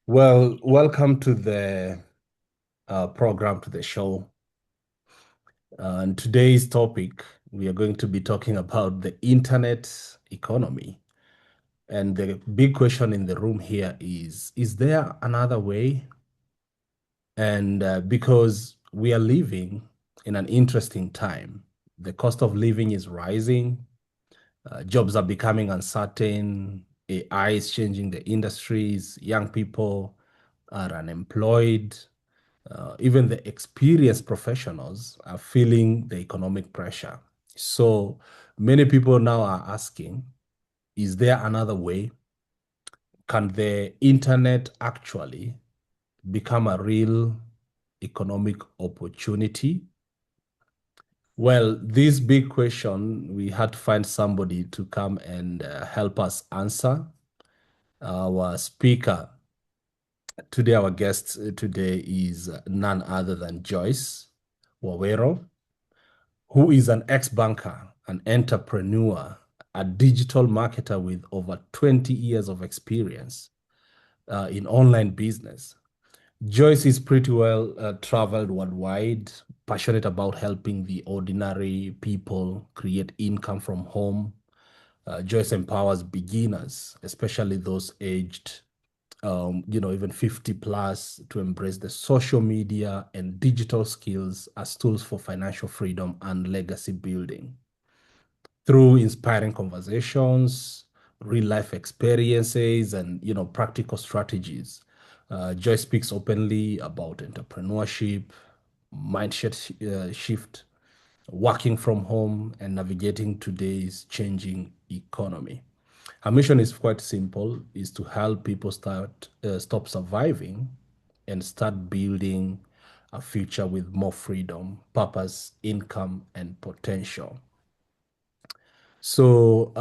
Well, welcome to the program, to the show. And today's topic, we are going to be talking about the internet economy. And the big question in the room here is there another way? And because we are living in an interesting time, the cost of living is rising, jobs are becoming uncertain, AI is changing the industries, young people are unemployed. Even the experienced professionals are feeling the economic pressure. So many people now are asking, is there another way? Can the internet actually become a real economic opportunity? Well, this big question, we had to find somebody to come and help us answer. Our speaker today, our guest today is none other than Joyce Waweru, who is an ex-banker, an entrepreneur, a digital marketer with over 20 years of experience in online business. Joyce is pretty well traveled worldwide, passionate about helping the ordinary people create income from home. Joyce empowers beginners, especially those aged even 50 plus, to embrace the social media and digital skills as tools for financial freedom and legacy building. Through inspiring conversations, real life experiences, and practical strategies, Joy speaks openly about entrepreneurship, mindset shift, working from home, and navigating today's changing economy. Her mission is quite simple, is to help people stop surviving and start building a future with more freedom, purpose, income, and potential. So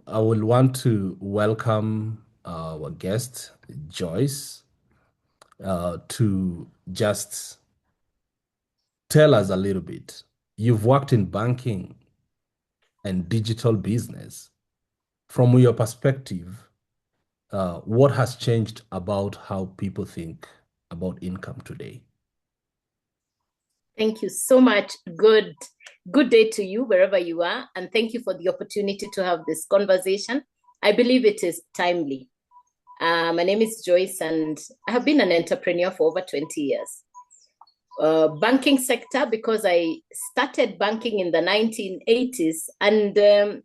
I will want to welcome our guest, Joyce, to just tell us a little bit. You've worked in banking and digital business. From your perspective, what has changed about how people think about income today? Thank you so much. Good day to you wherever you are, and thank you for the opportunity to have this conversation. I believe it is timely. My name is Joyce, and I have been an entrepreneur for over 20 years. Banking sector, because I started banking in the 1980s, and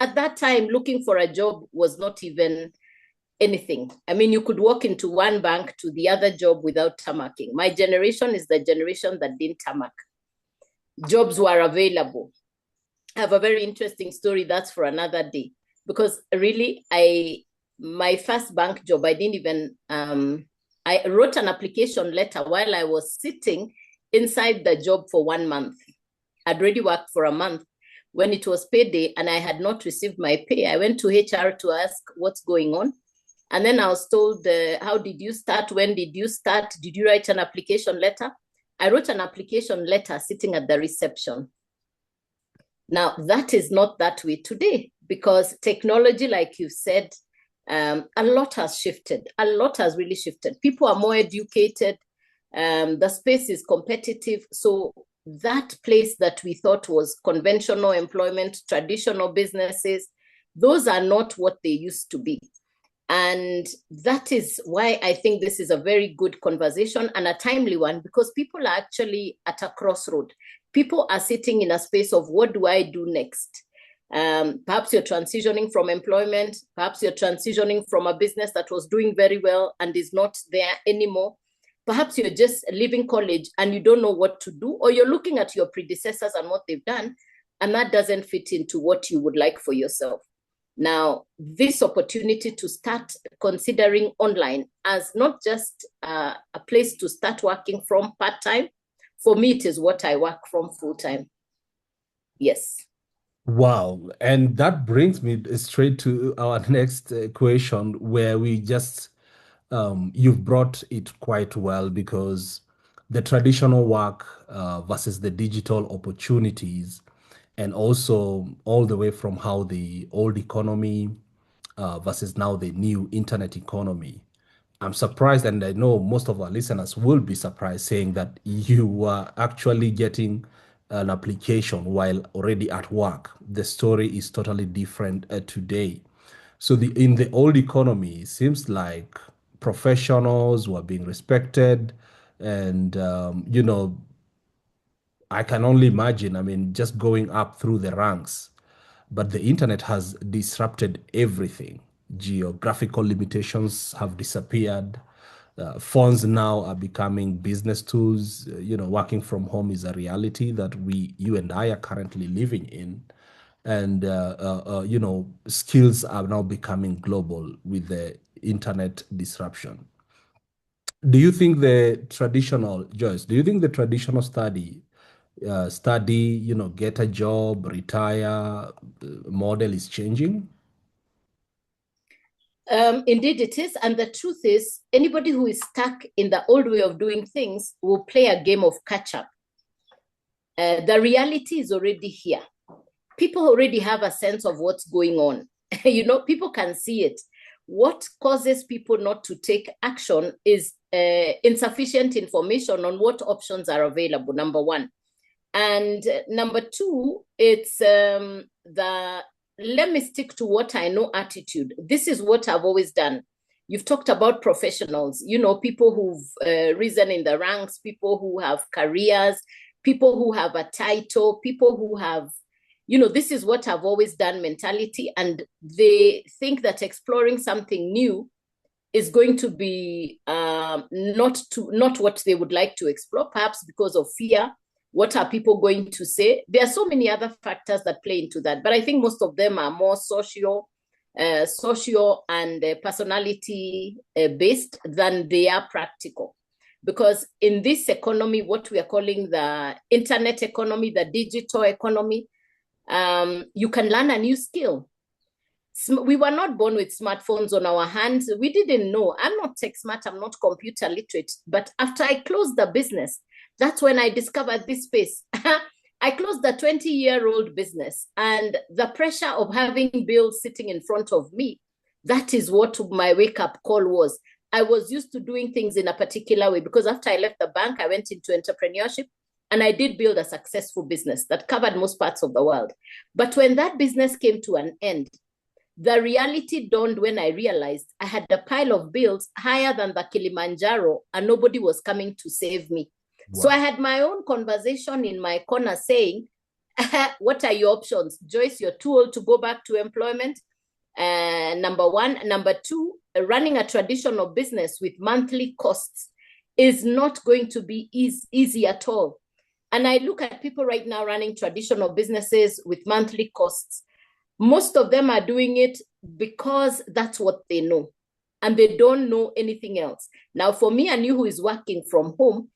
at that time, looking for a job was not even anything. I mean, you could walk into one bank to the other job without tamaking. My generation is the generation that didn't tamak. Jobs were available. I have a very interesting story. That's for another day. Because really, my first bank job, I didn't even, I wrote an application letter while I was sitting inside the job for 1 month. I'd already worked for a month. When it was payday and I had not received my pay, I went to HR to ask what's going on. And then I was told, how did you start? When did you start? Did you write an application letter? I wrote an application letter sitting at the reception. Now, that is not that way today because technology, like you said, a lot has shifted. A lot has really shifted. People are more educated. The space is competitive. So that place that we thought was conventional employment, traditional businesses, those are not what they used to be. And that is why I think this is a very good conversation and a timely one because people are actually at a crossroad. People are sitting in a space of what do I do next? Perhaps you're transitioning from employment. Perhaps you're transitioning from a business that was doing very well and is not there anymore. Perhaps you're just leaving college and you don't know what to do, or you're looking at your predecessors and what they've done, and that doesn't fit into what you would like for yourself. Now, this opportunity to start considering online as not just a place to start working from part-time, for me, it is what I work from full-time. Yes. Wow. And that brings me straight to our next question, where you've brought it quite well because the traditional work versus the digital opportunities, and also all the way from how the old economy versus now the new internet economy I'm surprised, and I know most of our listeners will be surprised, saying that you are actually getting an application while already at work. The story is totally different today. So in the old economy, it seems like professionals were being respected, and I can only imagine. I mean, just going up through the ranks. But the internet has disrupted everything. Geographical limitations have disappeared. Phones now are becoming business tools. Working from home is a reality that you and I are currently living in. And, skills are now becoming global with the internet disruption. Do you think the traditional study, get a job, retire, model is changing? Indeed, it is. And the truth is, anybody who is stuck in the old way of doing things will play a game of catch up. The reality is already here. People already have a sense of what's going on. People can see it. What causes people not to take action is insufficient information on what options are available, number one. And number two, it's the let me stick to what I know attitude. This is what I've always done. You've talked about professionals, people who've risen in the ranks, people who have careers, people who have a title, people who have, this is what I've always done mentality. And they think that exploring something new is going to be not what they would like to explore, perhaps because of fear. What are people going to say? There are so many other factors that play into that, but I think most of them are more social and personality based than they are practical. Because in this economy, what we are calling the internet economy, the digital economy, you can learn a new skill. We were not born with smartphones on our hands. We didn't know. I'm not tech smart. I'm not computer literate. But after I closed the business, that's when I discovered this space. I closed the 20-year-old business, and the pressure of having bills sitting in front of me, that is what my wake-up call was. I was used to doing things in a particular way because after I left the bank, I went into entrepreneurship, and I did build a successful business that covered most parts of the world. But when that business came to an end, the reality dawned when I realized I had a pile of bills higher than the Kilimanjaro, and nobody was coming to save me. Wow. So I had my own conversation in my corner saying, what are your options? Joyce, you're too old to go back to employment. Number one. Number two, running a traditional business with monthly costs is not going to be easy at all. And I look at people right now running traditional businesses with monthly costs. Most of them are doing it because that's what they know, and they don't know anything else. Now, for me and you who is working from home,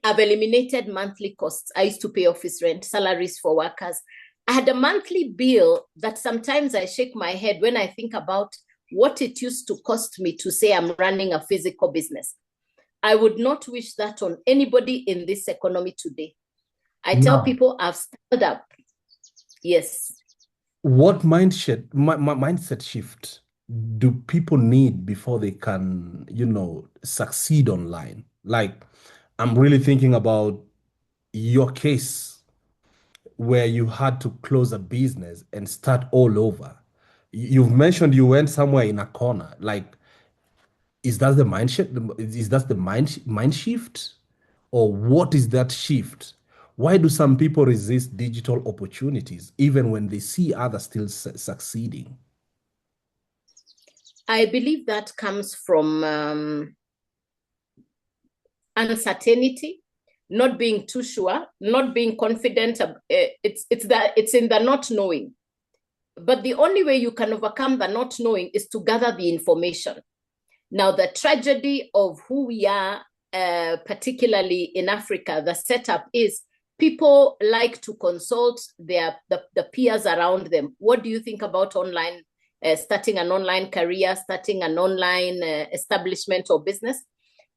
I've eliminated monthly costs. I used to pay office rent, salaries for workers. I had a monthly bill that sometimes I shake my head when I think about what it used to cost me to say I'm running a physical business. I would not wish that on anybody in this economy today. I tell people I've started up. Yes. What mindset shift do people need before they can, succeed online? Like, I'm really thinking about your case where you had to close a business and start all over. You've mentioned you went somewhere in a corner. Like, is that the mindset? Is that the mind shift? Or what is that shift? Why do some people resist digital opportunities even when they see others still succeeding? I believe that comes from uncertainty, not being too sure, not being confident. It's in the not knowing. But the only way you can overcome the not knowing is to gather the information. Now, the tragedy of who we are, particularly in Africa, the setup is people like to consult the peers around them. What do you think about online, starting an online career, starting an online establishment or business?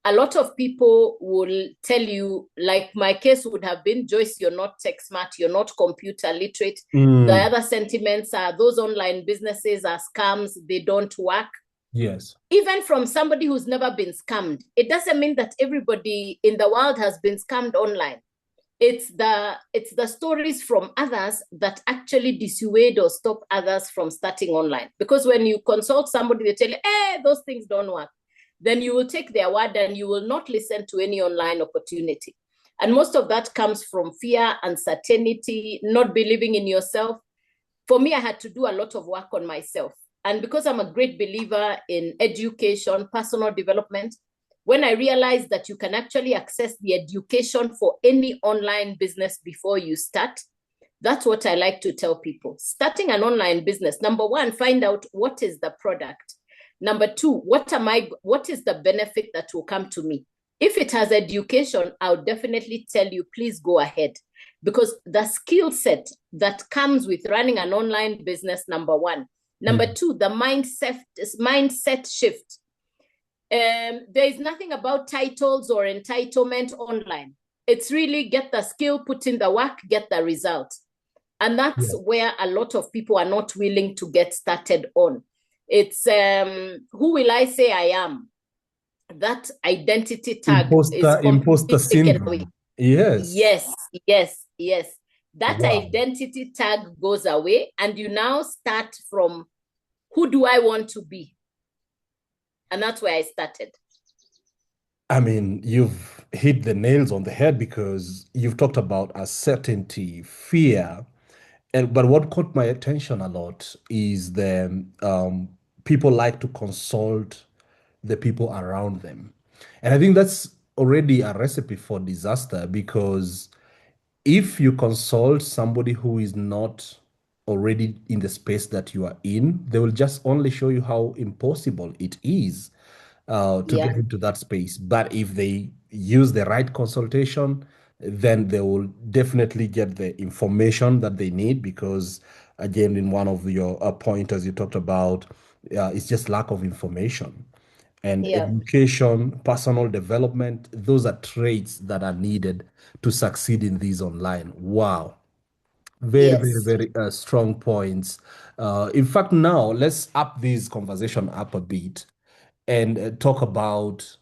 A lot of people will tell you, like my case would have been, Joyce, you're not tech smart, you're not computer literate. The other sentiments are those online businesses are scams, they don't work. Yes. Even from somebody who's never been scammed. It doesn't mean that everybody in the world has been scammed online. It's the stories from others that actually dissuade or stop others from starting online. Because when you consult somebody, they tell you, those things don't work. Then you will take their word and you will not listen to any online opportunity. And most of that comes from fear, uncertainty, not believing in yourself. For me, I had to do a lot of work on myself. And because I'm a great believer in education, personal development, when I realized that you can actually access the education for any online business before you start, that's what I like to tell people. Starting an online business, number one, find out what is the product. Number two, what is the benefit that will come to me? If it has education, I'll definitely tell you, please go ahead. Because the skill set that comes with running an online business, number one. Number two, the mindset shift. There is nothing about titles or entitlement online. It's really get the skill, put in the work, get the result. And that's where a lot of people are not willing to get started on. It's who will I say I am? That identity tag is Imposter completely taken away. syndrome. Yes. Yes. That Wow. identity tag goes away, and you now start from who do I want to be? And that's where I started. I mean, you've hit the nails on the head because you've talked about uncertainty, fear, but what caught my attention a lot is the people like to consult the people around them. And I think that's already a recipe for disaster because if you consult somebody who is not already in the space that you are in, they will just only show you how impossible it is to get into that space. But if they use the right consultation, then they will definitely get the information that they need because, again, in one of your pointers you talked about, it's just lack of information. And education, personal development, those are traits that are needed to succeed in these online. Wow. Very, very, Yes. very strong points. In fact, now let's up this conversation up a bit and talk about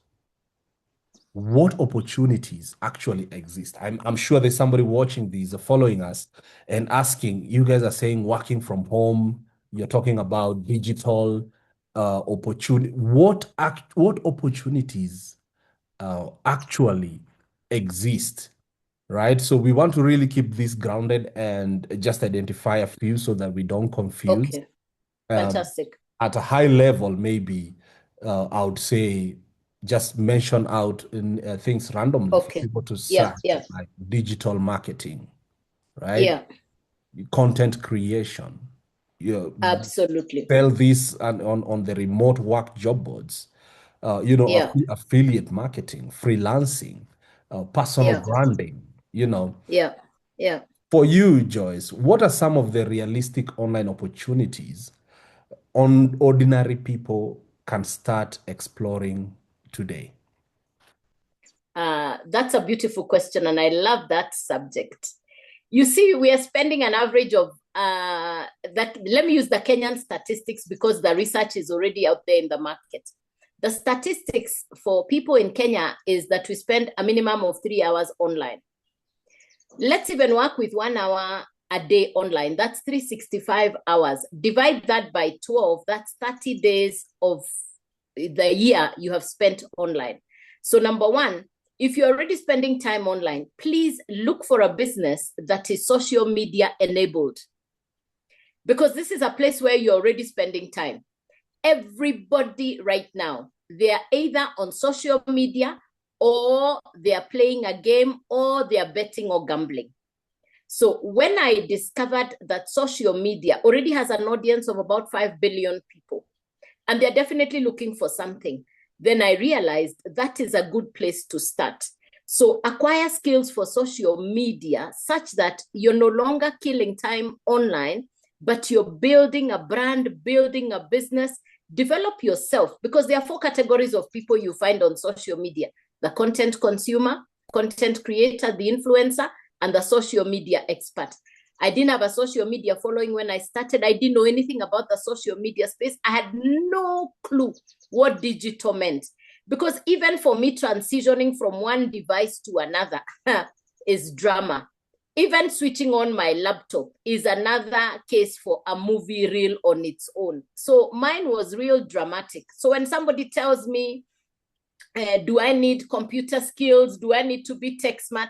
what opportunities actually exist. I'm sure there's somebody watching these, following us, and asking, you guys are saying working from home, you're talking about digital opportunity. What opportunities actually exist, right? So we want to really keep this grounded and just identify a few so that we don't confuse. Okay. Um, Fantastic. at a high level, maybe I would say just mention out in, things randomly for Okay. people to Yeah. search, like digital marketing, right? Yeah. Content creation. You Absolutely. sell this and on the remote work job boards. Yeah. Affiliate marketing, freelancing, personal Yeah. branding. Yeah. Yeah. For you, Joyce, what are some of the realistic online opportunities on ordinary people can start exploring today? That's a beautiful question, and I love that subject. You see, we are spending an average of that. Let me use the Kenyan statistics because the research is already out there in the market. The statistics for people in Kenya is that we spend a minimum of 3 hours online. Let's even work with 1 hour a day online. That's 365 hours. Divide that by 12. That's 30 days of the year you have spent online. So number one, if you're already spending time online, please look for a business that is social media enabled. Because this is a place where you're already spending time. Everybody right now, they are either on social media or they are playing a game or they are betting or gambling. So when I discovered that social media already has an audience of about 5 billion people, and they're definitely looking for something, then I realized that is a good place to start. So acquire skills for social media such that you're no longer killing time online, but you're building a brand, building a business, develop yourself, because there are 4 categories of people you find on social media: the content consumer, content creator, the influencer, and the social media expert. I didn't have a social media following when I started. I didn't know anything about the social media space. I had no clue what digital meant. Because even for me, transitioning from one device to another is drama. Even switching on my laptop is another case for a movie reel on its own. So mine was real dramatic. So when somebody tells me, do I need computer skills? Do I need to be tech smart?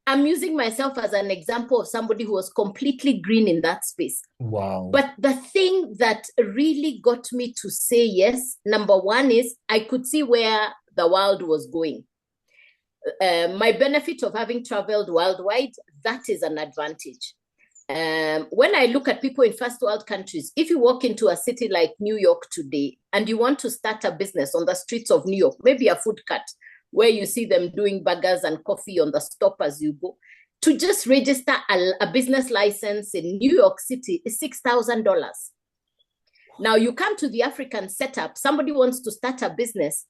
I'm using myself as an example of somebody who was completely green in that space. Wow. But the thing that really got me to say yes, number one, is I could see where the world was going. My benefit of having traveled worldwide, that is an advantage. When I look at people in first world countries, if you walk into a city like New York today and you want to start a business on the streets of New York, maybe a food cart where you see them doing burgers and coffee on the stop as you go, to just register a business license in New York City is $6,000. Now you come to the African setup, somebody wants to start a business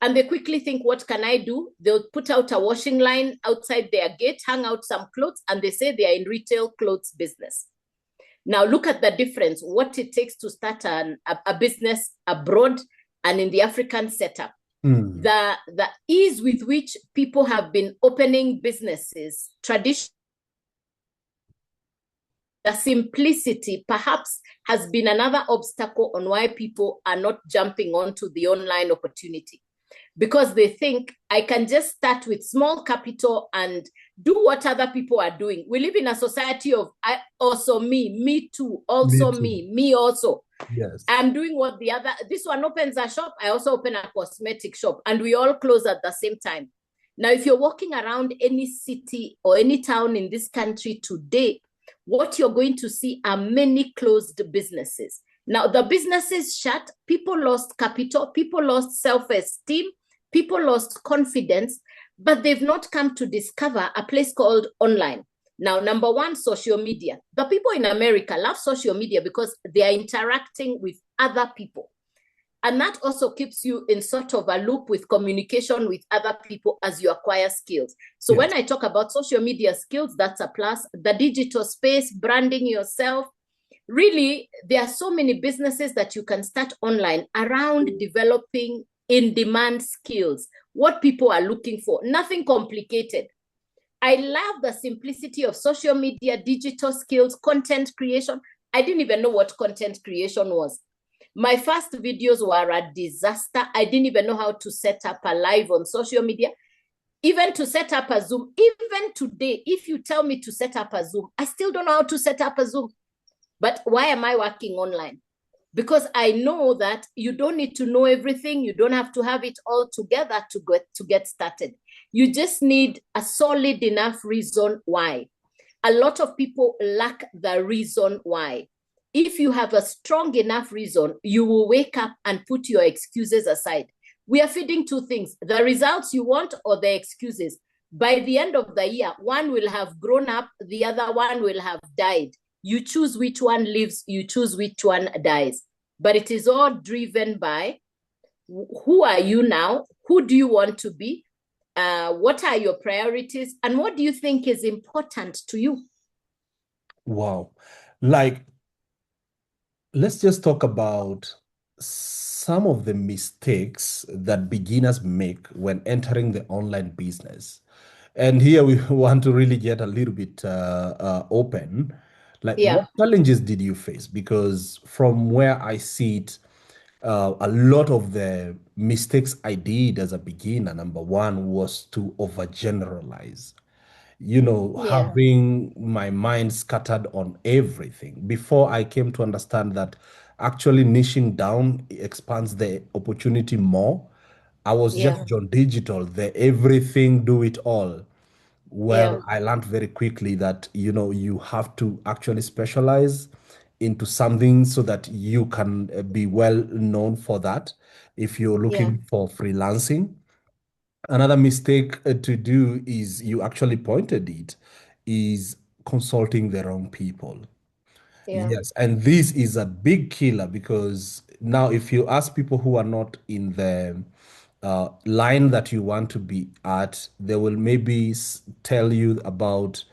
and they quickly think, what can I do? They'll put out a washing line outside their gate, hang out some clothes, and they say they are in retail clothes business. Now look at the difference, what it takes to start a business abroad and in the African setup. The ease with which people have been opening businesses, tradition, the simplicity perhaps has been another obstacle on why people are not jumping onto the online opportunity, because they think I can just start with small capital and do what other people are doing. We live in a society of I also me too, also me also. Yes. I'm doing what the other, this one opens a shop, I also open a cosmetic shop, and we all close at the same time. Now, if you're walking around any city or any town in this country today, what you're going to see are many closed businesses. Now, the businesses shut, people lost capital, people lost self-esteem, people lost confidence, but they've not come to discover a place called online. Now, number one, social media. The people in America love social media because they are interacting with other people. And that also keeps you in sort of a loop with communication with other people as you acquire skills. So when I talk about social media skills, that's a plus. The digital space, branding yourself. Really, there are so many businesses that you can start online around developing in-demand skills, what people are looking for, nothing complicated. I love the simplicity of social media, digital skills, content creation. I didn't even know what content creation was. My first videos were a disaster. I didn't even know how to set up a live on social media, even to set up a Zoom. Even today, if you tell me to set up a Zoom, I still don't know how to set up a Zoom. But why am I working online? Because I know that you don't need to know everything. You don't have to have it all together to get started. You just need a solid enough reason why. A lot of people lack the reason why. If you have a strong enough reason, you will wake up and put your excuses aside. We are feeding two things, the results you want or the excuses. By the end of the year, one will have grown up, the other one will have died. You choose which one lives, you choose which one dies. But it is all driven by who are you now? Who do you want to be? What are your priorities? And what do you think is important to you? Wow. Like, let's just talk about some of the mistakes that beginners make when entering the online business. And here we want to really get a little bit open. Like, what challenges did you face? Because from where I see it, a lot of the mistakes I did as a beginner, number one, was to overgeneralize, having my mind scattered on everything. Before I came to understand that actually niching down expands the opportunity more, I was just JohnDigital, the everything, do it all. Well, I learned very quickly that, you have to actually specialize into something so that you can be well known for that if you're looking for freelancing. Another mistake to do is, you actually pointed it, is consulting the wrong people. Yes, and this is a big killer, because now if you ask people who are not in the line that you want to be at, they will maybe tell you about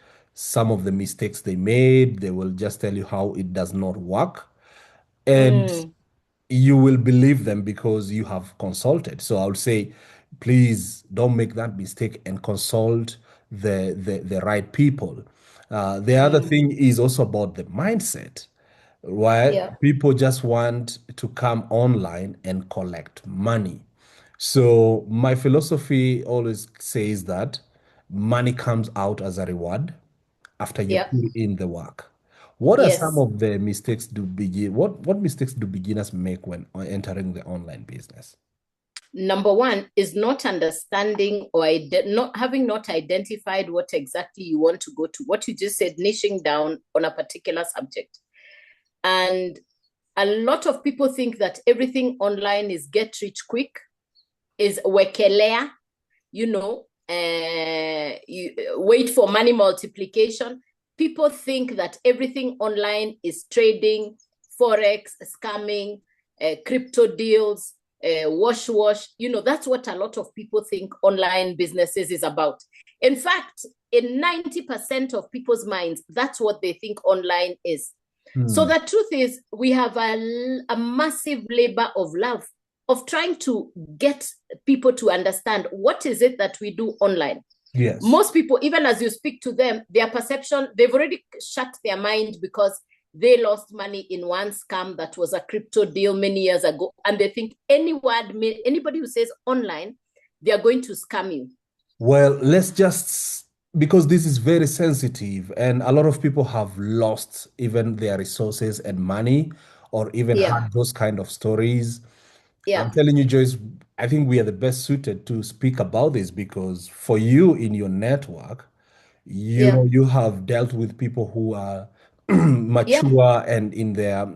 some of the mistakes they made. They will just tell you how it does not work. And Mm, you will believe them because you have consulted. So I would say, please don't make that mistake and consult the right people. The other mm. thing is also about the mindset, where Yeah. people just want to come online and collect money. So my philosophy always says that money comes out as a reward after you Yeah. put in the work. What are some Yes. of the mistakes what mistakes do beginners make when entering the online business? Number one is not understanding or not identified what exactly you want to go to. What you just said, niching down on a particular subject. And a lot of people think that everything online is get rich quick, is wekelea, you wait for money multiplication. People think that everything online is trading, forex, scamming, crypto deals, wash. That's what a lot of people think online businesses is about. In fact, in 90% of people's minds, that's what they think online is. So Hmm. the truth is, we have a massive labor of love of trying to get people to understand what is it that we do online. Yes. Most people, even as you speak to them, their perception, they've already shut their mind because they lost money in one scam that was a crypto deal many years ago. And they think anybody who says online, they are going to scam you. Well, let's just, because this is very sensitive and a lot of people have lost even their resources and money or even Yeah, had those kind of stories. I'm yeah, telling you, Joyce, I think we are the best suited to speak about this because for you in your network, yeah, you have dealt with people who are yeah, mature and in their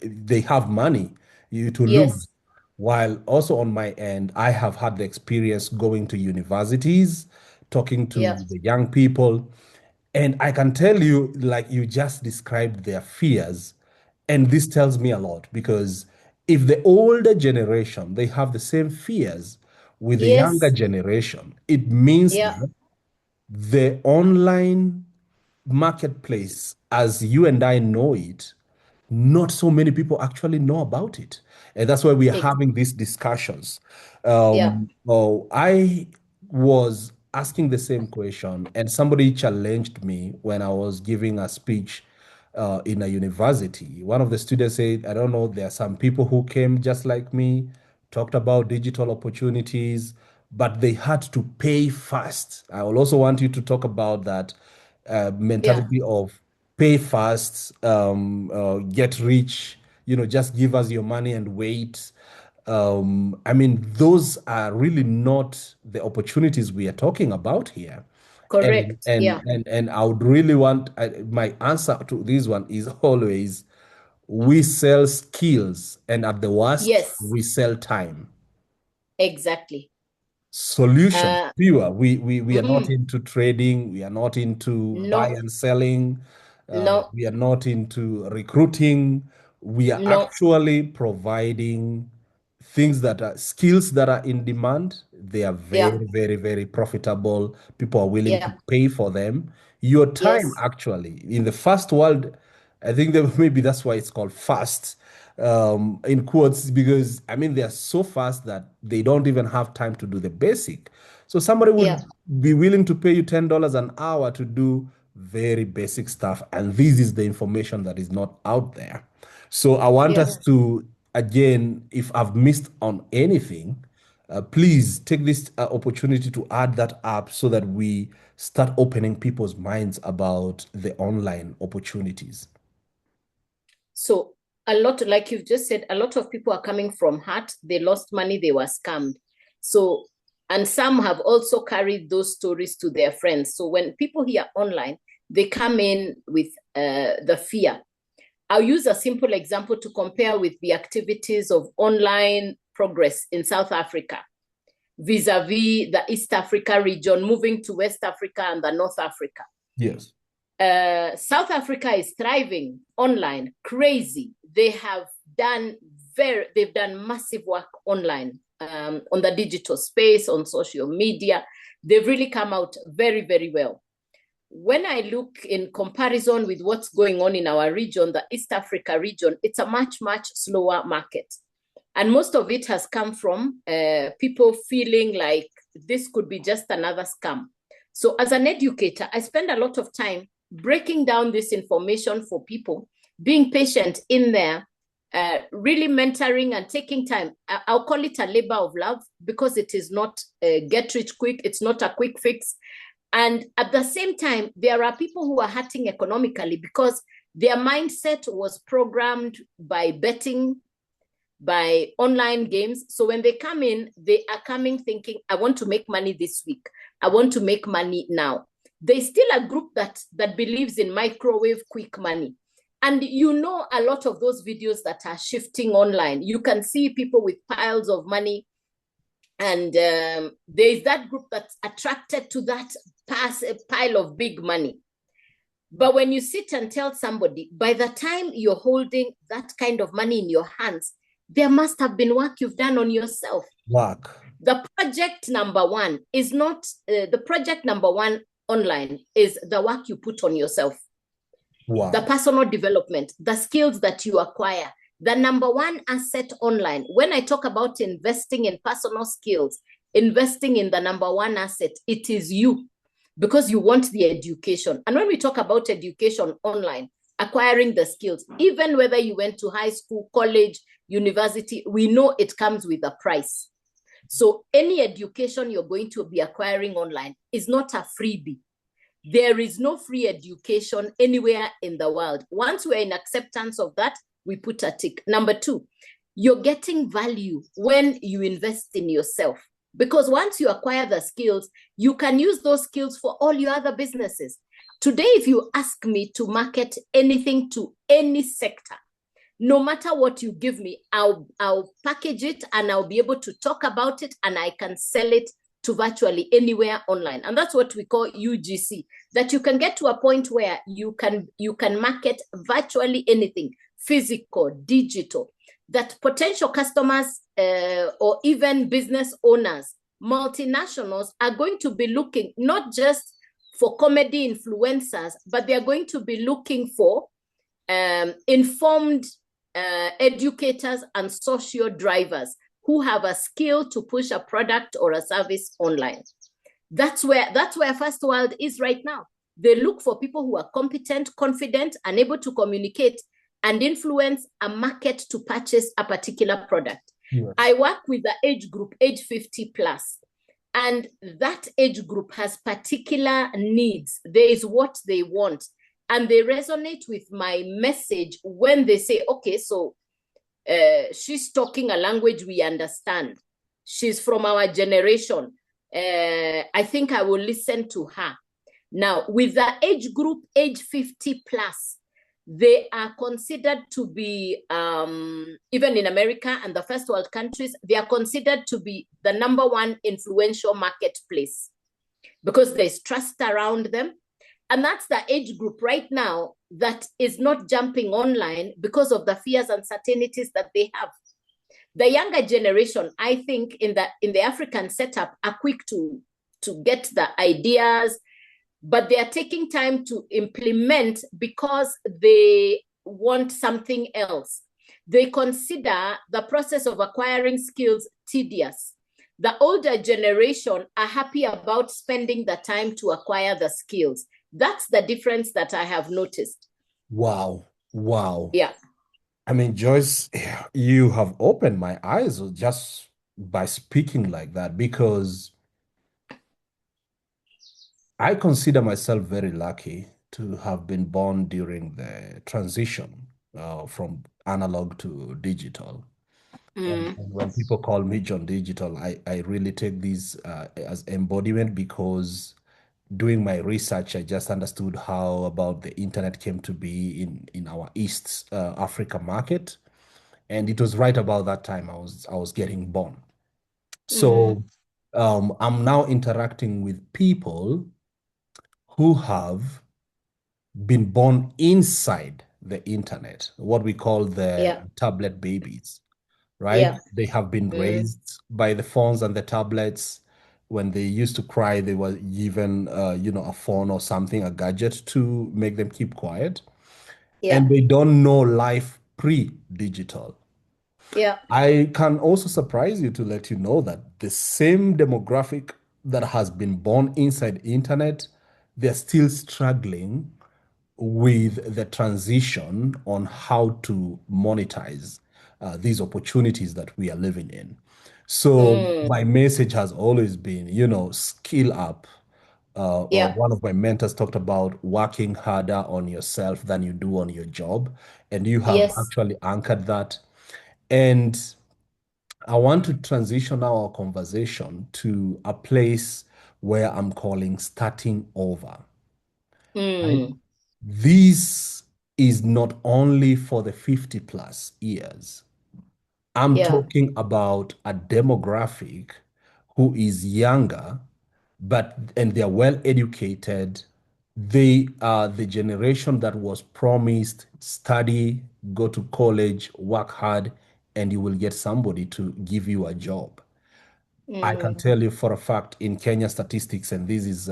they have money you to lose. yes, While also on my end, I have had the experience going to universities, talking to yeah, the young people, and I can tell you, like you just described their fears, and this tells me a lot because if the older generation they have the same fears with the younger yes, generation, it means yeah, that the online marketplace, as you and I know it, not so many people actually know about it. And that's why we are ex- having these discussions. yeah, I was asking the same question, and somebody challenged me when I was giving a speech in a university. One of the students said, I don't know, there are some people who came just like me, talked about digital opportunities, but they had to pay fast. I will also want you to talk about that yeah, mentality of pay fast, get rich, just give us your money and wait. I mean, those are really not the opportunities we are talking about here. And correct. and Yeah, and and I would really want my answer to this one is always we sell skills, and at the worst, yes, we sell time. exactly. Solutions Uh, pure. We are not mm, into trading, we are not into buy no, and selling, no, we are not into recruiting. We are no, actually providing things that are skills that are in demand. They are yeah, very, very, very profitable. People are willing to yeah, pay for them. Your time, yes, actually, in the first world, I think that maybe that's why it's called fast, in quotes, because I mean, they're so fast that they don't even have time to do the basic. So somebody would yeah, be willing to pay you $10 an hour to do very basic stuff. And this is the information that is not out there. So I want yeah. us to, again, if I've missed on anything, please take this opportunity to add that up so that we start opening people's minds about the online opportunities. So a lot, like you've just said, a lot of people are coming from hurt. They lost money, they were scammed. So, and some have also carried those stories to their friends. So when people hear online, they come in with the fear. I'll use a simple example to compare with the activities of online progress in South Africa vis-a-vis the East Africa region, moving to West Africa and the North Africa. Yes. South Africa is thriving online, crazy. They've done massive work online, on the digital space, on social media. They've really come out very, very well. when I look in comparison with what's going on in our region, the East Africa region, it's a much, much slower market. And most of it has come from people feeling like this could be just another scam. So as an educator, I spend a lot of time breaking down this information for people, being patient in there, really mentoring and taking time. I'll call it a labor of love because it is not get rich quick. It's not a quick fix. And at the same time, there are people who are hurting economically because their mindset was programmed by betting, by online games. So when they come in, they are coming thinking, I want to make money this week. I want to make money now. There's still a group that believes in microwave quick money. And you know a lot of those videos that are shifting online. You can see people with piles of money. And there's that group that's attracted to that pile of big money. But when you sit and tell somebody, by the time you're holding that kind of money in your hands, there must have been work you've done on yourself. Work. The project number one is not, the project number one online is the work you put on yourself. Wow. The personal development, the skills that you acquire, the number one asset online. When I talk about investing in personal skills, investing in the number one asset, it is you, because you want the education. And when we talk about education online, acquiring the skills, even whether you went to high school, college, university, we know it comes with a price. So any education you're going to be acquiring online is not a freebie. There is no free education anywhere in the world. Once we're in acceptance of that, we put a tick. Number two, you're getting value when you invest in yourself. Because once you acquire the skills, you can use those skills for all your other businesses. Today, if you ask me to market anything to any sector, no matter what you give me, I'll package it and I'll be able to talk about it, and I can sell it to virtually anywhere online. And that's what we call UGC, that you can get to a point where you can market virtually anything, physical, digital, that potential customers or even business owners, multinationals, are going to be looking not just for comedy influencers, but they're going to be looking for informed educators and social drivers who have a skill to push a product or a service online. That's where First World is right now. They look for people who are competent, confident, and able to communicate and influence a market to purchase a particular product. Yes. I work with the age group, age 50 plus, and that age group has particular needs. There is what they want, and they resonate with my message when they say, okay, so she's talking a language we understand. She's from our generation. I think I will listen to her. Now, with the age group, age 50 plus, they are considered to be, even in America and the first world countries, they are considered to be the number one influential marketplace because there's trust around them. And that's the age group right now that is not jumping online because of the fears and uncertainties that they have. The younger generation, I think, in the African setup, are quick to get the ideas, but they are taking time to implement because they want something else. They consider the process of acquiring skills tedious. The older generation are happy about spending the time to acquire the skills. That's the difference that I have noticed. Wow. Wow. Yeah. I mean, Joyce, you have opened my eyes just by speaking like that, because I consider myself very lucky to have been born during the transition from analog to digital. And when people call me JohnDigital, I really take this as embodiment, because doing my research, I just understood how about the internet came to be in our East Africa market. And it was right about that time I was getting born. So I'm now interacting with people who have been born inside the internet, what we call the tablet babies, right? They have been raised by the phones and the tablets. when they used to cry, they were given, a phone or something, a gadget to make them keep quiet. Yeah. And they don't know life pre-digital. Yeah. I can also surprise you to let you know that the same demographic that has been born inside internet, they're still struggling with the transition on how to monetize these opportunities that we are living in. So Mm. my message has always been, skill up. Yeah. One of my mentors talked about working harder on yourself than you do on your job, and you have Yes. actually anchored that. And I want to transition our conversation to a place where I'm calling starting over. Right? Mm. This is not only for the 50 plus years. I'm Yeah. talking about a demographic who is younger, and they're well educated. They are the generation that was promised study, go to college, work hard, and you will get somebody to give you a job. I can Mm. tell you for a fact in Kenya statistics, and this is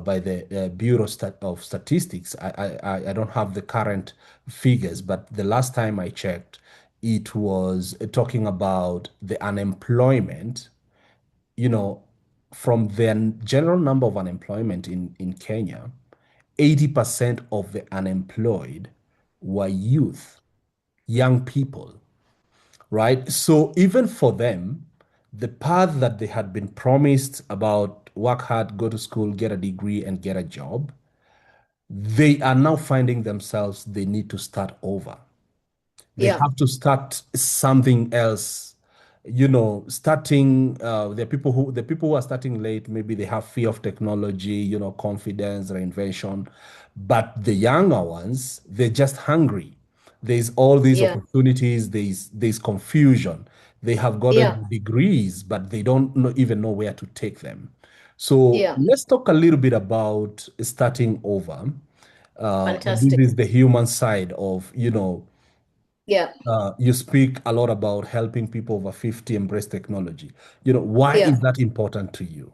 by the Bureau of Statistics. I don't have the current figures, but the last time I checked, it was talking about the unemployment. You know, from the general number of unemployment in Kenya, 80% of the unemployed were youth, young people, right? So even for them, the path that they had been promised about work hard, go to school, get a degree, and get a job, they are now finding themselves they need to start over. They Yeah. have to start something else. The people who are starting late, maybe they have fear of technology, confidence, reinvention. But the younger ones, they're just hungry. There's all these Yeah. opportunities, there's confusion. They have Yeah. gotten degrees, but they don't even know where to take them. So Yeah. let's talk a little bit about starting over. And this Fantastic. is the human side of, Yeah. you speak a lot about helping people over 50 embrace technology. Why Yeah. is that important to you?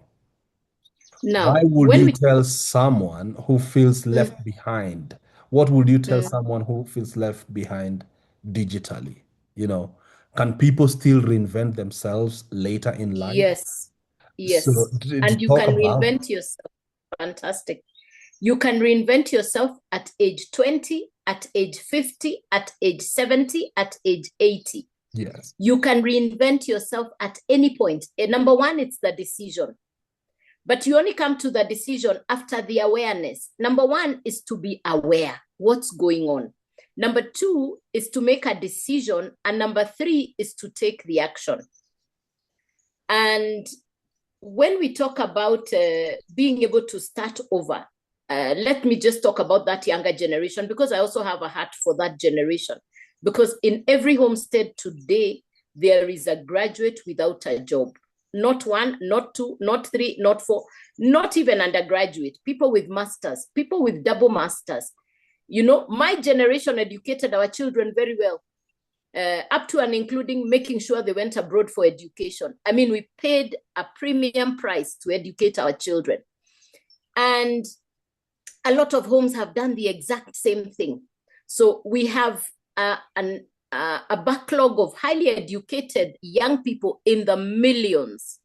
Why Now, would when you we tell someone who feels mm, left behind? What would you tell mm, someone who feels left behind digitally? You know, can people still reinvent themselves later in life? yes. So, Yes. to And you talk can about, reinvent yourself. Fantastic. You can reinvent yourself at age 20, at age 50, at age 70, at age 80. yes, You can reinvent yourself at any point. Number one, it's the decision. But you only come to the decision after the awareness. Number one is to be aware what's going on. Number two is to make a decision. And number three is to take the action. And when we talk about being able to start over, let me just talk about that younger generation, because I also have a heart for that generation. Because in every homestead today, there is a graduate without a job. Not one, not two, not three, not four, not even undergraduate, people with masters, people with double masters. My generation educated our children very well, up to and including making sure they went abroad for education. I mean, we paid a premium price to educate our children. And a lot of homes have done the exact same thing. So we have a backlog of highly educated young people in the millions,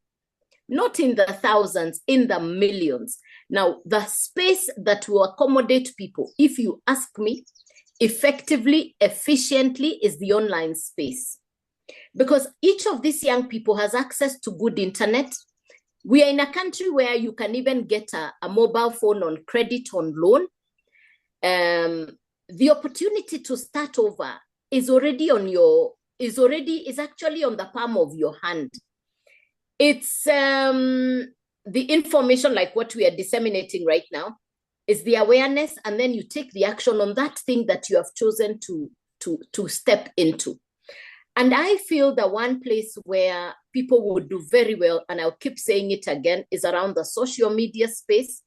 not in the thousands, in the millions. Now, the space that will accommodate people, if you ask me, effectively, efficiently, is the online space. Because each of these young people has access to good internet. We are in a country where you can even get a mobile phone on credit, on loan. The opportunity to start over is actually on the palm of your hand. It's the information, like what we are disseminating right now, is the awareness, and then you take the action on that thing that you have chosen to step into. And I feel that one place where people would do very well, and I'll keep saying it again, is around the social media space,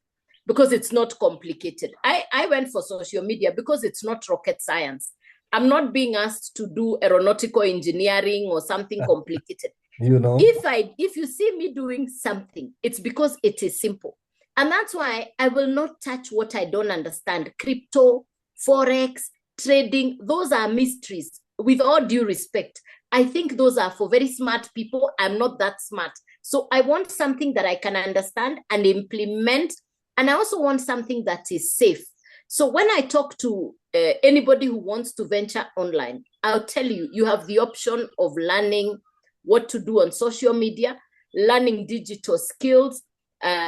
because it's not complicated. I went for social media because it's not rocket science. I'm not being asked to do aeronautical engineering or something complicated. You know? If you see me doing something, it's because it is simple. And that's why I will not touch what I don't understand. Crypto, forex, trading, those are mysteries. With all due respect, I think those are for very smart people. I'm not that smart. So I want something that I can understand and implement. And I also want something that is safe. So when I talk to anybody who wants to venture online, I'll tell you, you have the option of learning what to do on social media, learning digital skills.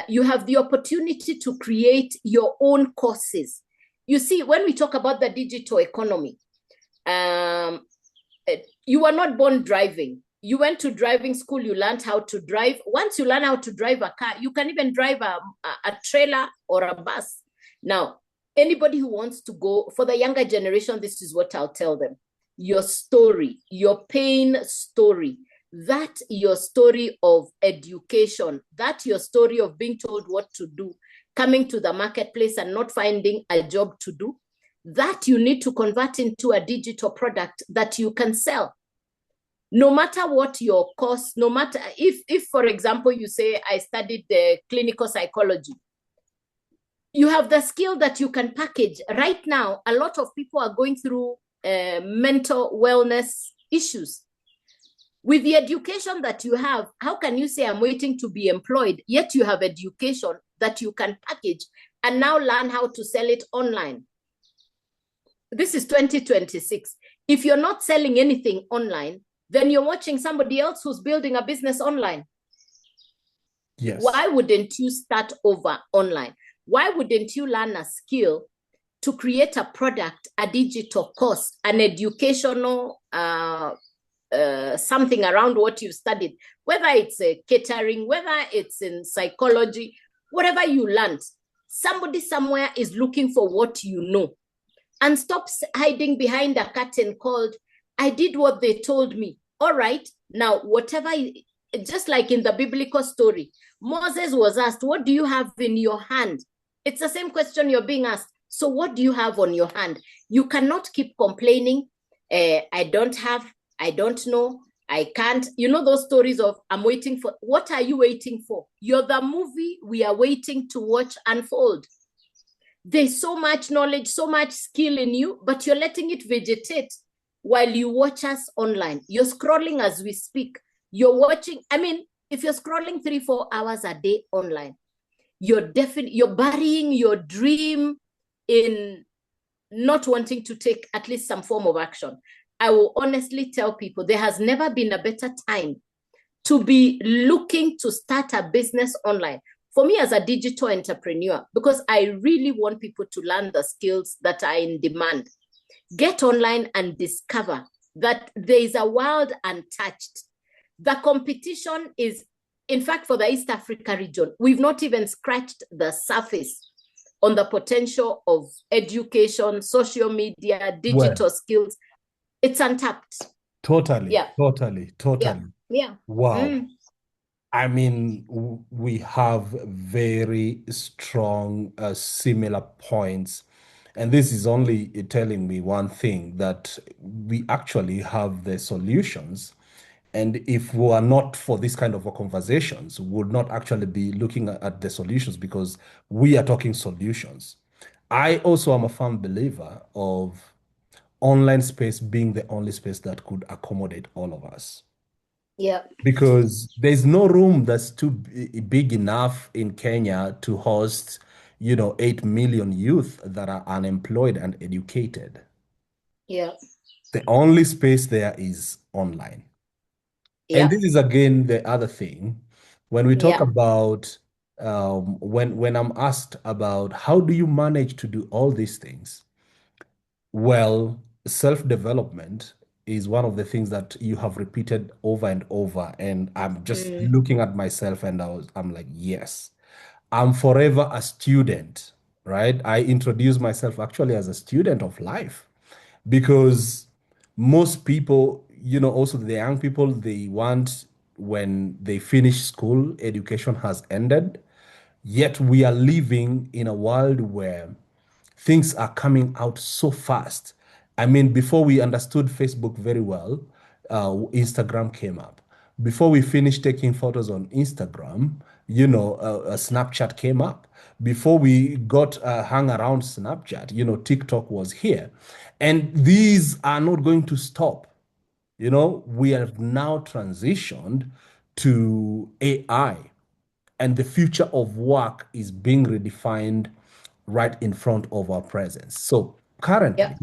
You have the opportunity to create your own courses. You see, when we talk about the digital economy, you were not born driving. You went to driving school, you learned how to drive. Once you learn how to drive a car, you can even drive a trailer or a bus. Now, anybody who wants to go, for the younger generation, this is what I'll tell them. Your story, your pain story, that your story of education, that your story of being told what to do, coming to the marketplace and not finding a job to do, that you need to convert into a digital product that you can sell. No matter what your course, no matter if for example, you say, I studied the clinical psychology, you have the skill that you can package. Right now, a lot of people are going through mental wellness issues. With the education that you have, how can you say I'm waiting to be employed, yet you have education that you can package and now learn how to sell it online? This is 2026. If you're not selling anything online, then you're watching somebody else who's building a business online. Yes. Why wouldn't you start over online? Why wouldn't you learn a skill to create a product, a digital course, an educational something around what you've studied, whether it's catering, whether it's in psychology, whatever you learned, somebody somewhere is looking for what you know. And stop hiding behind a curtain called, I did what they told me. All right, now whatever, just like in the biblical story, Moses was asked, what do you have in your hand? It's the same question you're being asked. So what do you have on your hand? You cannot keep complaining. I don't have, I don't know, I can't. You know those stories of, I'm waiting for, what are you waiting for? You're the movie we are waiting to watch unfold. There's so much knowledge, so much skill in you, but you're letting it vegetate while you watch us online. You're scrolling as we speak. You're watching, I mean, if you're scrolling 3-4 hours a day online, you're burying your dream in not wanting to take at least some form of action. I will honestly tell people there has never been a better time to be looking to start a business online. For me as a digital entrepreneur, because I really want people to learn the skills that are in demand. Get online and discover that there is a world untouched. The competition is, in fact, for the East Africa region, we've not even scratched the surface on the potential of education, social media, digital skills. It's untapped. Totally. Yeah. Totally. Yeah. Wow. I mean, we have very strong, similar points. And this is only telling me one thing, that we actually have the solutions. And if we are not for this kind of conversations, we would not actually be looking at the solutions, because we are talking solutions. I also am a firm believer of online space being the only space that could accommodate all of us. Yeah. Because there's no room that's too big enough in Kenya to host, 8 million youth that are unemployed and educated. Yeah. The only space there is online. And Yeah. this is again the other thing. When we talk Yeah. about, when I'm asked about how do you manage to do all these things? Well, self-development is one of the things that you have repeated over and over. And I'm just looking at myself and I'm like, yes, I'm forever a student, right? I introduce myself actually as a student of life, because most people, also the young people, they want, when they finish school, education has ended. Yet we are living in a world where things are coming out so fast. I mean, before we understood Facebook very well, Instagram came up. Before we finished taking photos on Instagram, a Snapchat came up. Before we got hung around Snapchat, TikTok was here. And these are not going to stop. We have now transitioned to AI, and the future of work is being redefined right in front of our presence. So Yeah. currently,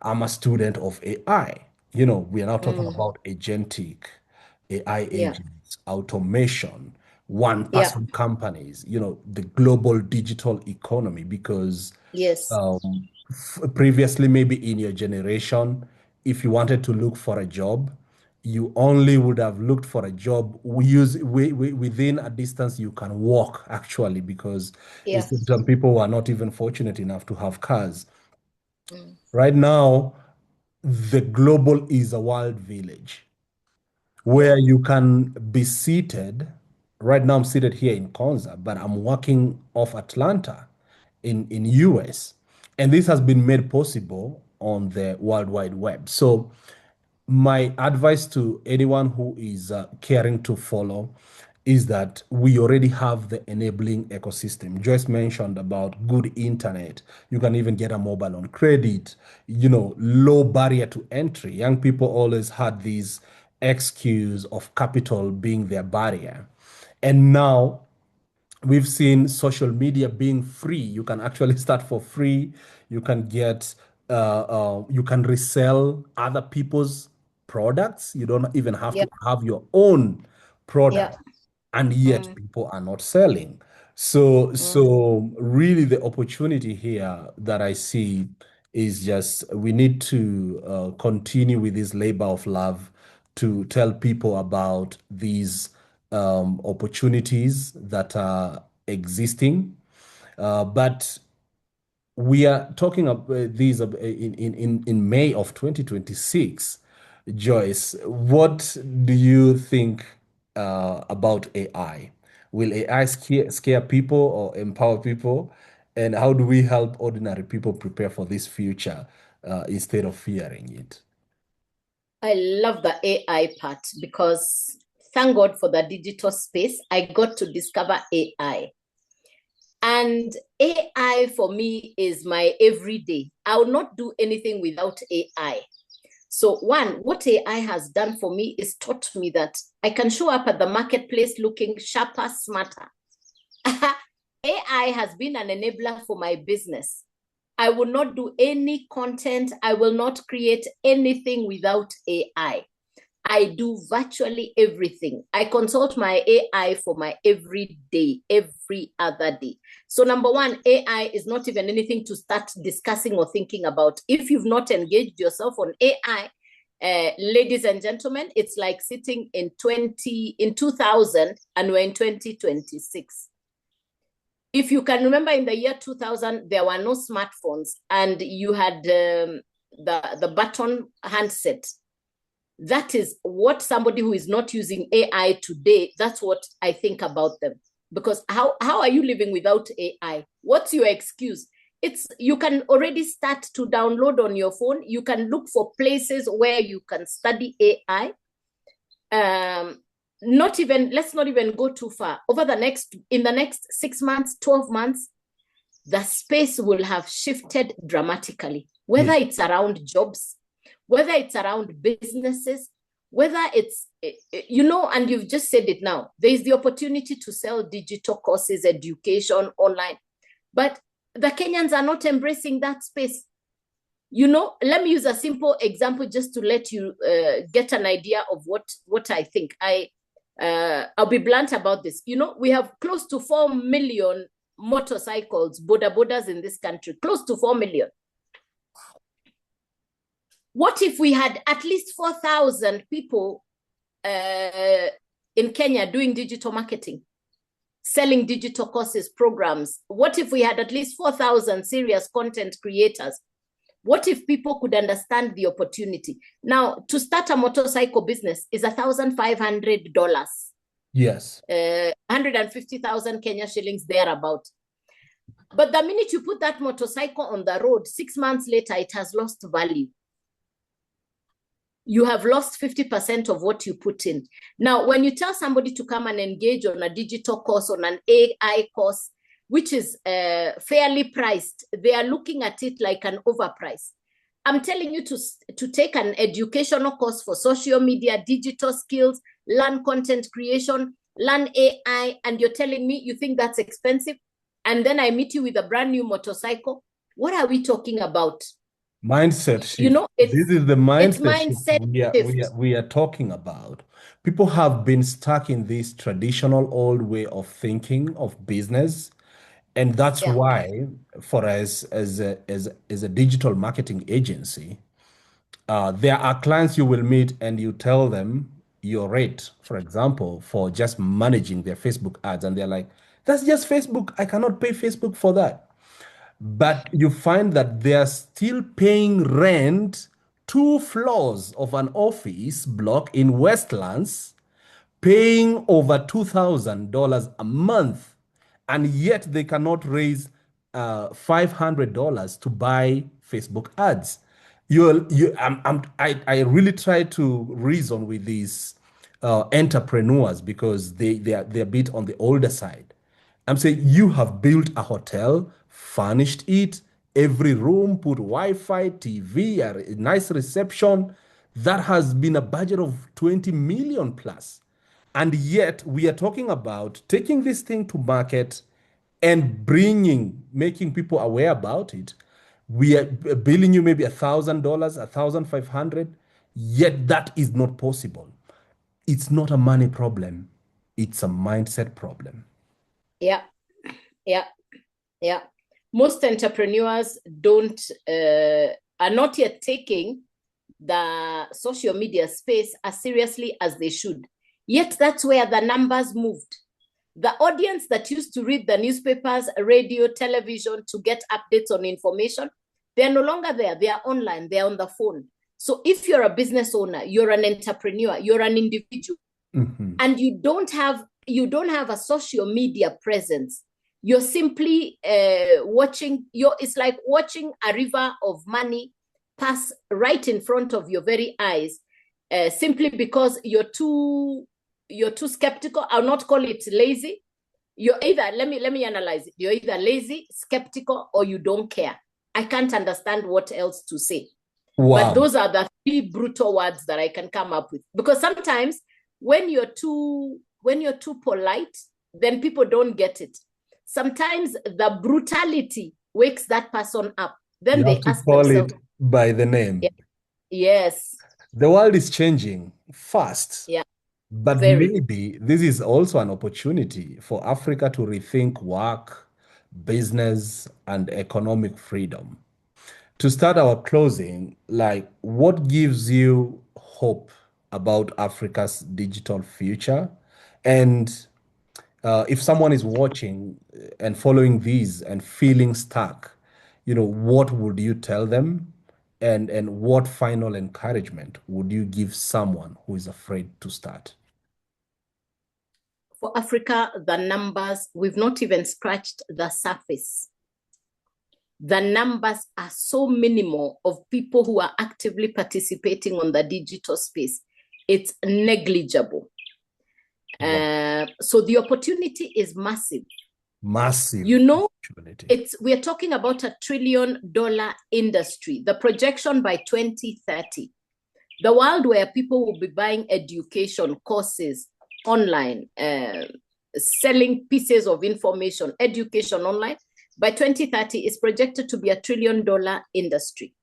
I'm a student of AI. We are now talking Mm. about agentic, AI Yeah. agents, automation, Yeah. one-person companies, the global digital economy, because Yes. previously, maybe in your generation, if you wanted to look for a job, you only would have looked for a job within a distance you can walk, actually, because Yeah. some people were not even fortunate enough to have cars. Mm. Right now, the global is a wild village Yeah. where you can be seated. Right now, I'm seated here in Konza, but I'm working off Atlanta in US. And this has been made possible on the World Wide Web. So my advice to anyone who is caring to follow is that we already have the enabling ecosystem. Joyce mentioned about good internet. You can even get a mobile on credit, low barrier to entry. Young people always had this excuse of capital being their barrier. And now we've seen social media being free. You can actually start for free. You can you can resell other people's products. You don't even have Yeah. to have your own Yeah. product, and yet Mm. people are not selling. So, Mm. so really, the opportunity here that I see is just we need to continue with this labor of love to tell people about these opportunities that are existing. But we are talking about these in May of 2026. Joyce, what do you think about AI? Will AI scare people or empower people? And how do we help ordinary people prepare for this future instead of fearing it? I love the AI part because thank God for the digital space. I got to discover AI. And AI for me is my everyday. I will not do anything without AI. So, one, what AI has done for me is taught me that I can show up at the marketplace looking sharper, smarter. AI has been an enabler for my business. I will not do any content. I will not create anything without AI. I do virtually everything. I consult my AI for my every day, every other day. So, number one, AI is not even anything to start discussing or thinking about. If you've not engaged yourself on AI, ladies and gentlemen, it's like sitting in 2000 and we're in 2026. If you can remember, in the year 2000, there were no smartphones, and you had the button handset. That is what somebody who is not using AI today, that's what I think about them. Because how are you living without AI? What's your excuse? You can already start to download on your phone. You can look for places where you can study AI. Let's not even go too far. In the next 6 months, 12 months, the space will have shifted dramatically, whether Yeah. it's around jobs, whether it's around businesses, whether it's, and you've just said it now, there is the opportunity to sell digital courses, education online, but the Kenyans are not embracing that space. Let me use a simple example just to let you get an idea of what I think. I'll be blunt about this. We have close to 4 million motorcycles, bodas in this country, close to 4 million. What if we had at least 4,000 people in Kenya doing digital marketing, selling digital courses, programs? What if we had at least 4,000 serious content creators? What if people could understand the opportunity? Now, to start a motorcycle business is $1,500. Yes. 150,000 Kenya shillings thereabout. But the minute you put that motorcycle on the road, 6 months later, it has lost value. you have lost 50% of what you put in. Now, when you tell somebody to come and engage on a digital course, on an AI course, which is fairly priced, they are looking at it like an overprice. I'm telling you to take an educational course for social media, digital skills, learn content creation, learn AI, and you're telling me you think that's expensive? And then I meet you with a brand new motorcycle. What are we talking about? Mindset shift. You know, This is the it's mindset shift mindset shift. we are talking about. People have been stuck in this traditional old way of thinking of business. And that's Yeah. why, for us as a digital marketing agency, there are clients you will meet and you tell them your rate, for example, for just managing their Facebook ads. And they're like, that's just Facebook. I cannot pay Facebook for that. But you find that they are still paying rent 2 floors of an office block in Westlands, paying over $2,000 a month, and yet they cannot raise $500 to buy Facebook ads. I really try to reason with these entrepreneurs because they're a bit on the older side. I'm saying you have built a hotel, furnished it, every room, put Wi-Fi, TV, a nice reception. That has been a budget of 20 million plus. And yet we are talking about taking this thing to market and making people aware about it. We are billing you maybe $1,000, 1,500, yet that is not possible. It's not a money problem. It's a mindset problem. Yeah, yeah, yeah. Most entrepreneurs don't are not yet taking the social media space as seriously as they should. Yet that's where the numbers moved. The audience that used to read the newspapers, radio, television to get updates on information, they're no longer there. They are online, they're on the phone. So if you're a business owner, you're an entrepreneur, you're an individual, and you don't have a social media presence, you're simply watching. It's like watching a river of money pass right in front of your very eyes, simply because you're too skeptical. I'll not call it lazy. You're either, let me analyze it. You're either lazy, skeptical, or you don't care. I can't understand what else to say. Wow. But those are the 3 brutal words that I can come up with. Because sometimes when you're too polite, then people don't get it. Sometimes the brutality wakes that person up. Then You they have to ask call themselves, it by the name. yeah, yes. The world is changing fast. Yeah. But Very. maybe this is also an opportunity for Africa to rethink work, business, and economic freedom. To start our closing, like what gives you hope about Africa's digital future? And if someone is watching and following these and feeling stuck, what would you tell them? And what final encouragement would you give someone who is afraid to start? For Africa, the numbers, we've not even scratched the surface. The numbers are so minimal of people who are actively participating on the digital space. It's negligible. So the opportunity is massive. Massive. We are talking about $1 trillion industry. The projection by 2030, the world where people will be buying education courses online, selling pieces of information, education online, by 2030 is projected to be $1 trillion industry.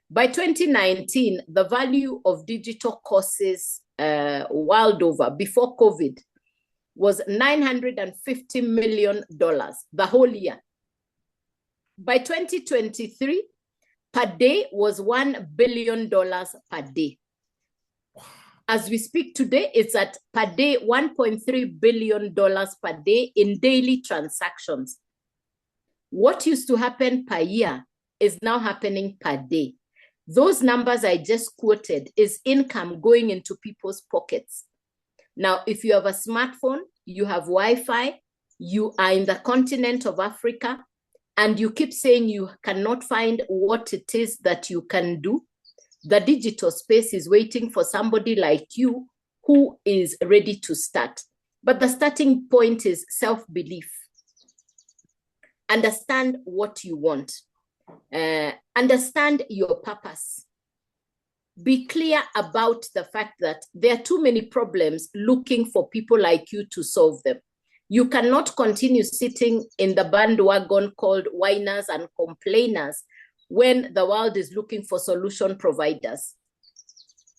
By 2019, the value of digital courses world over before COVID was $950 million the whole year. By 2023, per day was $1 billion per day. As we speak today, it's at per day $1.3 billion per day in daily transactions. What used to happen per year is now happening per day. Those numbers I just quoted is income going into people's pockets. Now, if you have a smartphone, you have Wi-Fi, you are in the continent of Africa, and you keep saying you cannot find what it is that you can do, the digital space is waiting for somebody like you who is ready to start. But the starting point is self-belief. Understand what you want. Understand your purpose. Be clear about the fact that there are too many problems looking for people like you to solve them. You cannot continue sitting in the bandwagon called whiners and complainers when the world is looking for solution providers.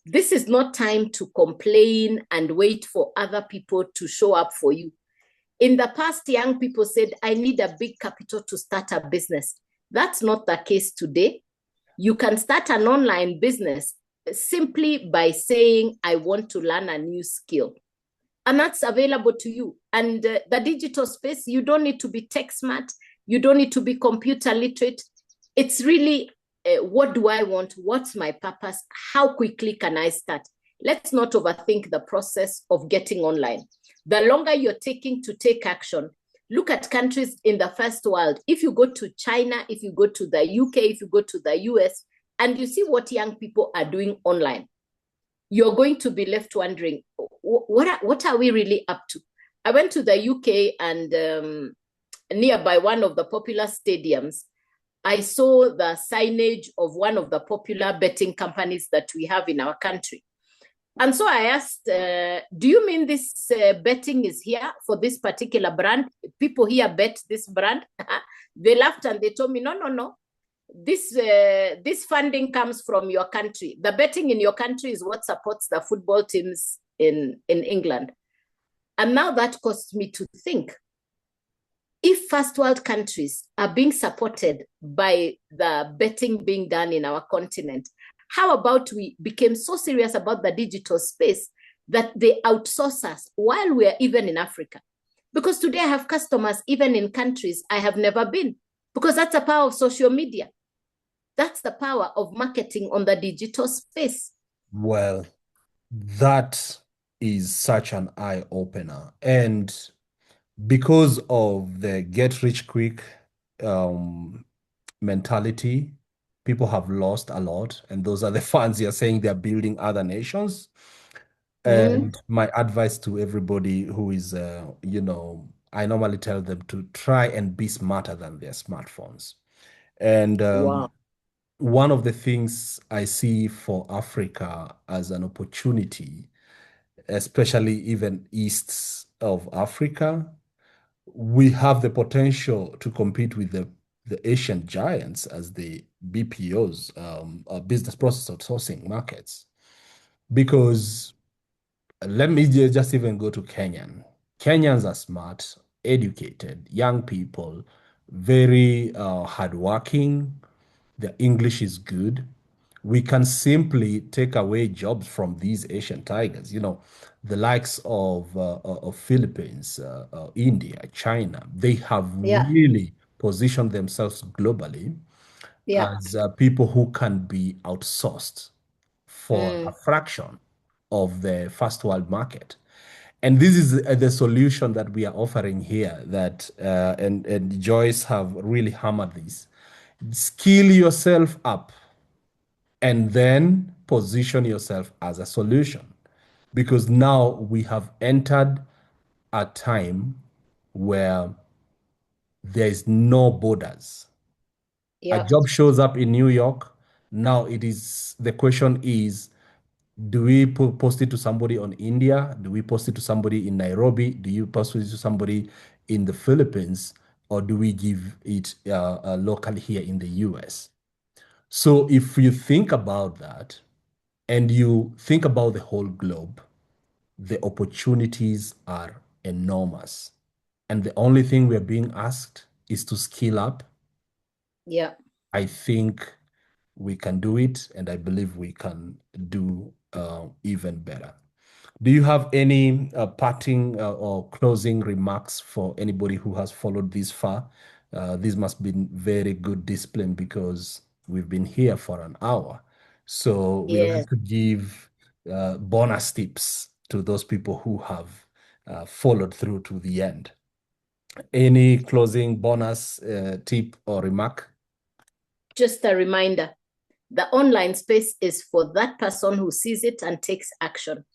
This is not time to complain and wait for other people to show up for you. In the past, young people said, I need a big capital to start a business. That's not the case today. You can start an online business simply by saying, I want to learn a new skill. And that's available to you. And the digital space, you don't need to be tech smart. You don't need to be computer literate. It's really, what do I want? What's my purpose? How quickly can I start? Let's not overthink the process of getting online. The longer you're taking to take action, look at countries in the first world. If you go to China, if you go to the UK, if you go to the US, and you see what young people are doing online, you're going to be left wondering, what are we really up to? I went to the UK and nearby one of the popular stadiums, I saw the signage of one of the popular betting companies that we have in our country. And so I asked, do you mean this betting is here for this particular brand? People here bet this brand? They laughed and they told me, no. This funding comes from your country. The betting in your country is what supports the football teams in England. And now that caused me to think, if first world countries are being supported by the betting being done in our continent, how about we became so serious about the digital space that they outsource us while we're even in Africa? Because today I have customers even in countries I have never been, because that's the power of social media. That's the power of marketing on the digital space. Well, that is such an eye-opener. And because of the get rich quick mentality, people have lost a lot. And those are the funds you're saying they're building other nations. And my advice to everybody who is, I normally tell them to try and be smarter than their smartphones. And Wow. one of the things I see for Africa as an opportunity, especially even east of Africa, we have the potential to compete with the Asian giants as the BPOs, business process outsourcing markets. Because let me just even go to Kenyan. Kenyans are smart, educated, young people, very hardworking. Their English is good. We can simply take away jobs from these Asian tigers. The likes of Philippines, India, China. They have Yeah. really positioned themselves globally Yeah. as people who can be outsourced for a fraction of the first world market. And this is the solution that we are offering here that and Joyce have really hammered this. Skill yourself up and then position yourself as a solution. Because now we have entered a time where there is no borders. A Yeah. job shows up in New York. Now the question is, do we post it to somebody on India? Do we post it to somebody in Nairobi? Do you post it to somebody in the Philippines? Or do we give it locally here in the US? So if you think about that and you think about the whole globe, the opportunities are enormous. And the only thing we're being asked is to skill up. Yeah. I think we can do it, and I believe we can do even better. Do you have any parting or closing remarks for anybody who has followed this far? This must be very good discipline because we've been here for an hour. So we Yeah. like to give bonus tips to those people who have followed through to the end. Any closing bonus tip or remark? Just a reminder, The online space is for that person who sees it and takes action.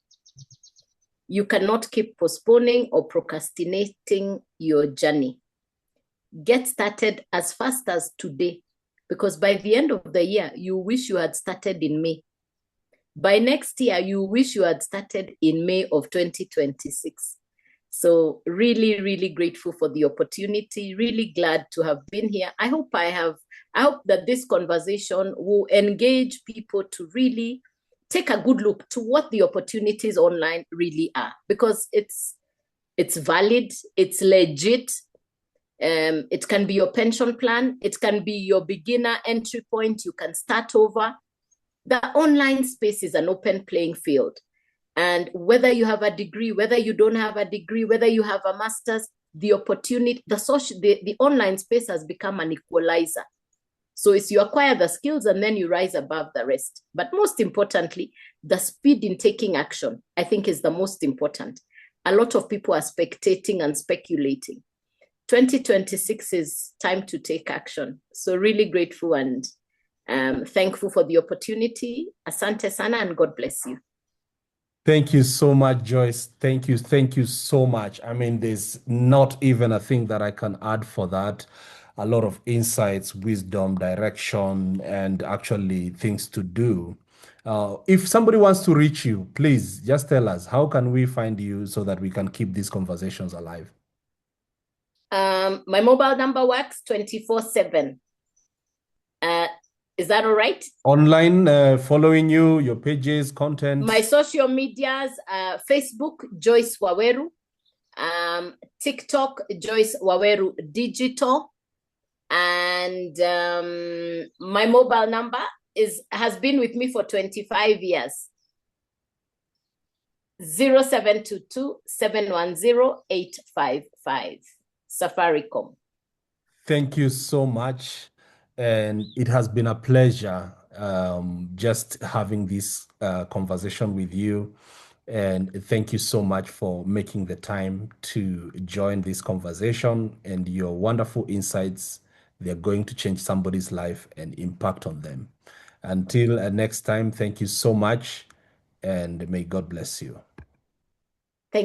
You cannot keep postponing or procrastinating your journey. Get started as fast as today, because by the end of the year, you wish you had started in May. By next year, you wish you had started in May of 2026. So really, really grateful for the opportunity, really glad to have been here. I hope that this conversation will engage people to really take a good look to what the opportunities online really are, because it's valid, it's legit. It can be your pension plan, it can be your beginner entry point, you can start over. The online space is an open playing field. And whether you have a degree, whether you don't have a degree, whether you have a master's, the opportunity, the online space has become an equalizer. So it's you acquire the skills and then you rise above the rest. But most importantly, the speed in taking action, I think, is the most important. A lot of people are spectating and speculating. 2026 is time to take action. So really grateful and thankful for the opportunity. Asante sana and God bless you. Thank you so much, Joyce. Thank you. Thank you so much. I mean, there's not even a thing that I can add for that. A lot of insights, wisdom, direction, and actually things to do. If somebody wants to reach you, please just tell us, how can we find you so that we can keep these conversations alive? My mobile number works 24/7. Is that all right? Online, following you, your pages, content. My social medias, Facebook, Joyce Waweru, TikTok, Joyce Waweru Digital, and my mobile number has been with me for 25 years. 0722-710-855. Safaricom. Thank you so much. And it has been a pleasure just having this conversation with you. And thank you so much for making the time to join this conversation, and your wonderful insights. They're going to change somebody's life and impact on them. Until next time, thank you so much, and may God bless you.